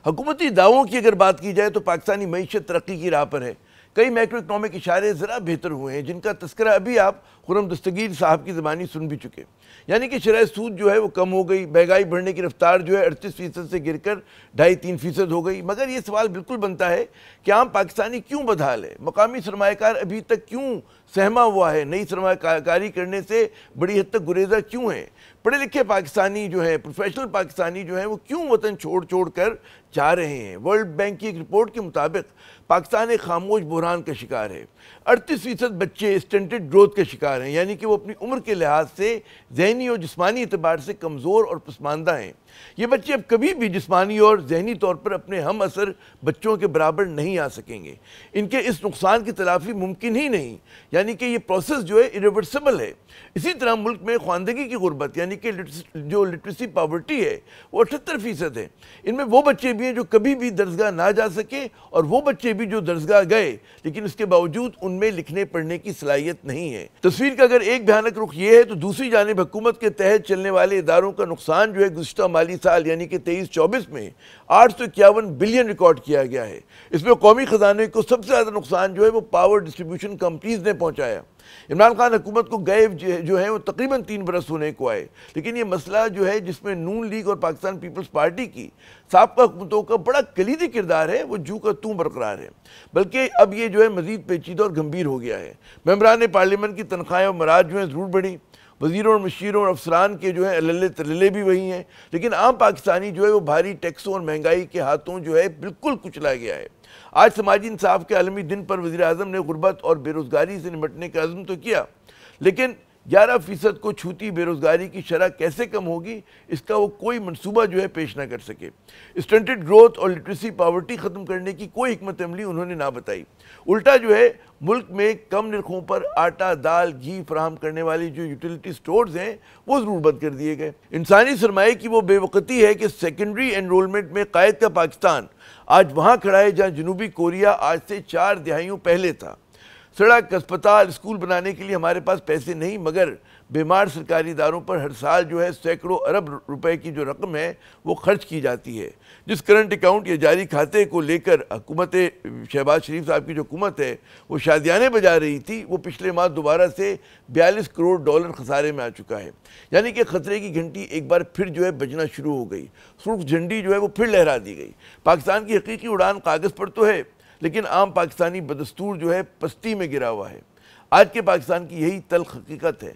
حکومتی دعووں کی اگر بات کی جائے تو پاکستانی معیشت ترقی کی راہ پر ہے۔ کئی میکرو اکنامک اشارے ذرا بہتر ہوئے ہیں جن کا تذکرہ ابھی آپ خرم دستگیر صاحب کی زبانی سن بھی چکے۔ یعنی کہ شرح سود جو ہے وہ کم ہو گئی، مہنگائی بڑھنے کی رفتار جو ہے 38% سے گر کر 2.5-3% ہو گئی۔ مگر یہ سوال بالکل بنتا ہے کہ عام پاکستانی کیوں بدحال ہے؟ مقامی سرمایہ کار ابھی تک کیوں سہما ہوا ہے؟ نئی سرمایہ کاری کرنے سے بڑی حد تک گریزہ کیوں ہیں؟ پڑھے لکھے پاکستانی جو ہیں، پروفیشنل پاکستانی جو ہیں، وہ کیوں وطن چھوڑ کر جا رہے ہیں؟ ورلڈ بینک کی ایک رپورٹ کے مطابق پاکستان ایک خاموش بحران کا شکار ہے۔ 38% بچے سٹنٹڈ گروتھ کے شکار ہیں، یعنی کہ وہ اپنی عمر کے لحاظ سے ذہنی اور جسمانی اعتبار سے کمزور اور پسماندہ ہیں۔ یہ بچے اب کبھی بھی جسمانی اور ذہنی طور پر اپنے ہم اثر بچوں کے برابر نہیں آ سکیں گے۔ ان کے اس نقصان کی تلافی ممکن ہی نہیں، یعنی کہ یہ پروسیس جو ہے irreversible ہے۔ اسی طرح ملک میں خواندگی کی غربت یعنی کہ جو لٹریسی پاورٹی ہے وہ 78% ہے۔ ان میں وہ بچے بھی ہیں جو کبھی بھی درسگاہ نہ جا سکے اور وہ بچے بھی جو درسگاہ گئے لیکن اس کے باوجود ان میں لکھنے پڑھنے کی صلاحیت نہیں ہے۔ تصویر کا اگر ایک بھیانک رخ یہ ہے تو دوسری جانب حکومت کے تحت چلنے والے اداروں کا نقصان جو ہے گزشتہ مالی سال یعنی کہ 23-24 میں 851 بلین ریکارڈ کیا گیا ہے۔ اس میں قومی خزانے کو سب سے زیادہ نقصان جو ہے وہ پاور ڈسٹریبیوشن کمپنیز نے پہنچایا۔ عمران خان حکومت کو گئے جو ہیں وہ تقریباً 3 برس ہونے کو آئے، لیکن یہ مسئلہ جو ہے جس میں نون لیگ اور پاکستان پیپلز پارٹی کی سابقہ حکومتوں کا بڑا کلیدی کردار ہے وہ جو کا توں برقرار ہے، بلکہ اب یہ جو ہے مزید پیچیدہ اور گمبھیر ہو گیا ہے۔ ممبران پارلیمنٹ کی تنخواہیں اور مراج جو ہیں ضرور بڑھی، وزیروں اور مشیروں اور افسران کے جو ہیں عللے تللے بھی وہی ہیں، لیکن عام پاکستانی جو ہے وہ بھاری ٹیکسوں اور مہنگائی کے ہاتھوں جو ہے بالکل کچلا گیا ہے۔ آج سماجی انصاف کے عالمی دن پر وزیر اعظم نے غربت اور بے روزگاری سے نمٹنے کا عزم تو کیا، لیکن 11% کو چھوتی بے روزگاری کی شرح کیسے کم ہوگی اس کا وہ کوئی منصوبہ جو ہے پیش نہ کر سکے۔ سٹنٹڈ گروتھ اور لٹریسی پاورٹی ختم کرنے کی کوئی حکمت عملی انہوں نے نہ بتائی۔ الٹا جو ہے ملک میں کم نرخوں پر آٹا، دال، گھی فراہم کرنے والی جو یوٹیلیٹی سٹورز ہیں وہ ضرور بند کر دیے گئے۔ انسانی سرمایہ کی وہ بے وقتی ہے کہ سیکنڈری انرولمنٹ میں قائد کا پاکستان آج وہاں کھڑا ہے جہاں جنوبی کوریا آج سے 4 دہائیوں پہلے تھا۔ سڑک، اسپتال، اسکول بنانے کے لیے ہمارے پاس پیسے نہیں، مگر بیمار سرکاری اداروں پر ہر سال جو ہے سینکڑوں ارب روپے کی جو رقم ہے وہ خرچ کی جاتی ہے۔ جس کرنٹ اکاؤنٹ یا جاری کھاتے کو لے کر حکومت شہباز شریف صاحب کی جو حکومت ہے وہ شادیانے بجا رہی تھی، وہ پچھلے ماہ دوبارہ سے 42 کروڑ ڈالر خسارے میں آ چکا ہے۔ یعنی کہ خطرے کی گھنٹی ایک بار پھر جو ہے بجنا شروع ہو گئی، سرخ جھنڈی جو ہے وہ پھر لہرا دی گئی۔ پاکستان کی حقیقی اڑان کاغذ پر تو ہے لیکن عام پاکستانی بدستور جو ہے پستی میں گرا ہوا ہے۔ آج کے پاکستان کی یہی تلخ حقیقت ہے۔